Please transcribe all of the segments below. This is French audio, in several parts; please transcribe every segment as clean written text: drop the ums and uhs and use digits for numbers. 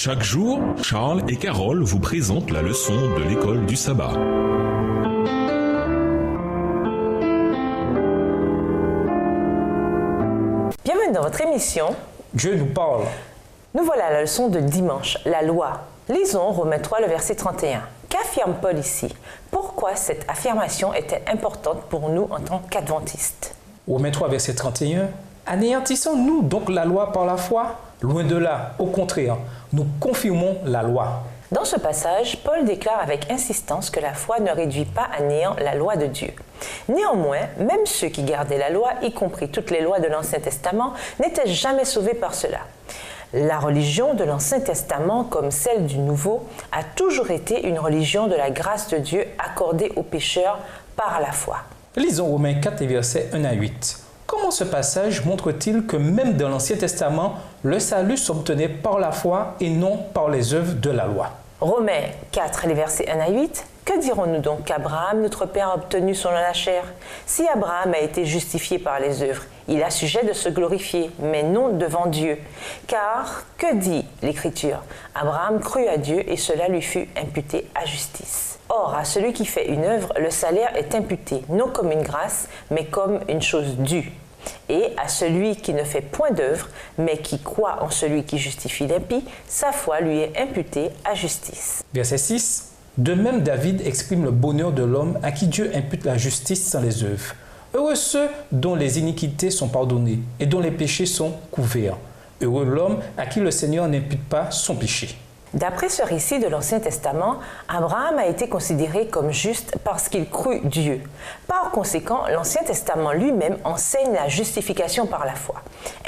Chaque jour, Charles et Carole vous présentent la leçon de l'école du sabbat. Bienvenue dans votre émission Dieu nous parle. Nous voilà à la leçon de dimanche, la loi. Lisons Romains 3, le verset 31. Qu'affirme Paul ici? Pourquoi cette affirmation est-elle importante pour nous en tant qu'adventistes? Romains 3, verset 31. Anéantissons-nous donc la loi par la foi? Loin de là, au contraire, nous confirmons la loi. Dans ce passage, Paul déclare avec insistance que la foi ne réduit pas à néant la loi de Dieu. Néanmoins, même ceux qui gardaient la loi, y compris toutes les lois de l'Ancien Testament, n'étaient jamais sauvés par cela. La religion de l'Ancien Testament, comme celle du Nouveau, a toujours été une religion de la grâce de Dieu accordée aux pécheurs par la foi. Lisons Romains 4, versets 1 à 8. Comment ce passage montre-t-il que même dans l'Ancien Testament, le salut s'obtenait par la foi et non par les œuvres de la loi? Romains 4, les versets 1 à 8. Que dirons-nous donc qu'Abraham, notre père, a obtenu selon la chair? Si Abraham a été justifié par les œuvres, il a sujet de se glorifier, mais non devant Dieu. Car, que dit l'Écriture? Abraham crut à Dieu et cela lui fut imputé à justice. Or, à celui qui fait une œuvre, le salaire est imputé, non comme une grâce, mais comme une chose due. Et à celui qui ne fait point d'œuvre, mais qui croit en celui qui justifie l'impie, sa foi lui est imputée à justice. Verset 6. De même, David exprime le bonheur de l'homme à qui Dieu impute la justice sans les œuvres. Heureux ceux dont les iniquités sont pardonnées et dont les péchés sont couverts. Heureux l'homme à qui le Seigneur n'impute pas son péché. D'après ce récit de l'Ancien Testament, Abraham a été considéré comme juste parce qu'il crut Dieu. Par conséquent, l'Ancien Testament lui-même enseigne la justification par la foi.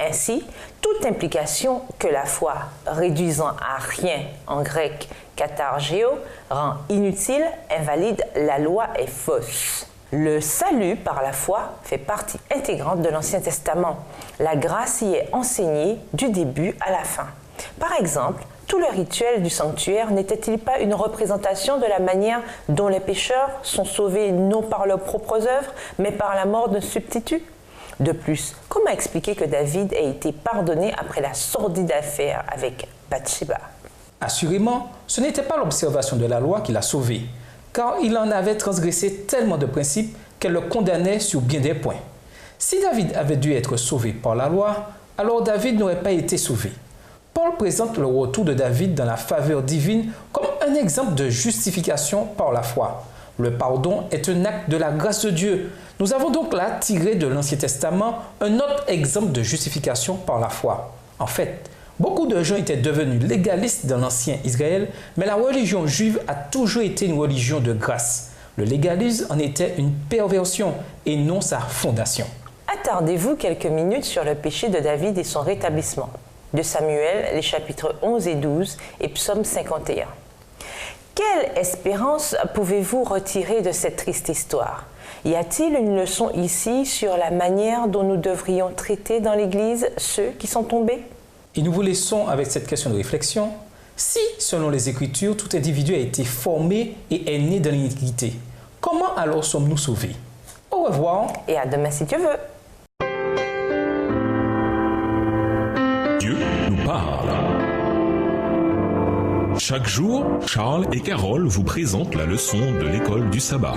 Ainsi, toute implication que la foi, réduisant à rien en grec katargéo, rend inutile, invalide, la loi est fausse. Le salut par la foi fait partie intégrante de l'Ancien Testament. La grâce y est enseignée du début à la fin. Par exemple, tout le rituel du sanctuaire n'était-il pas une représentation de la manière dont les pécheurs sont sauvés non par leurs propres œuvres, mais par la mort d'un substitut? De plus, comment expliquer que David ait été pardonné après la sordide affaire avec Bathsheba? Assurément, ce n'était pas l'observation de la loi qui l'a sauvé, car il en avait transgressé tellement de principes qu'elle le condamnait sur bien des points. Si David avait dû être sauvé par la loi, alors David n'aurait pas été sauvé. Paul présente le retour de David dans la faveur divine comme un exemple de justification par la foi. Le pardon est un acte de la grâce de Dieu. Nous avons donc là tiré de l'Ancien Testament un autre exemple de justification par la foi. En fait, beaucoup de gens étaient devenus légalistes dans l'ancien Israël, mais la religion juive a toujours été une religion de grâce. Le légalisme en était une perversion et non sa fondation. Attardez-vous quelques minutes sur le péché de David et son rétablissement. De Samuel, les chapitres 11 et 12 et Psaume 51. Quelle espérance pouvez-vous retirer de cette triste histoire? Y a-t-il une leçon ici sur la manière dont nous devrions traiter dans l'Église ceux qui sont tombés? Et nous vous laissons avec cette question de réflexion. Si, selon les Écritures, tout individu a été formé et est né dans l'iniquité, comment alors sommes-nous sauvés? Au revoir. Et à demain si Dieu veut. Dieu nous parle. Chaque jour, Charles et Carole vous présentent la leçon de l'école du sabbat.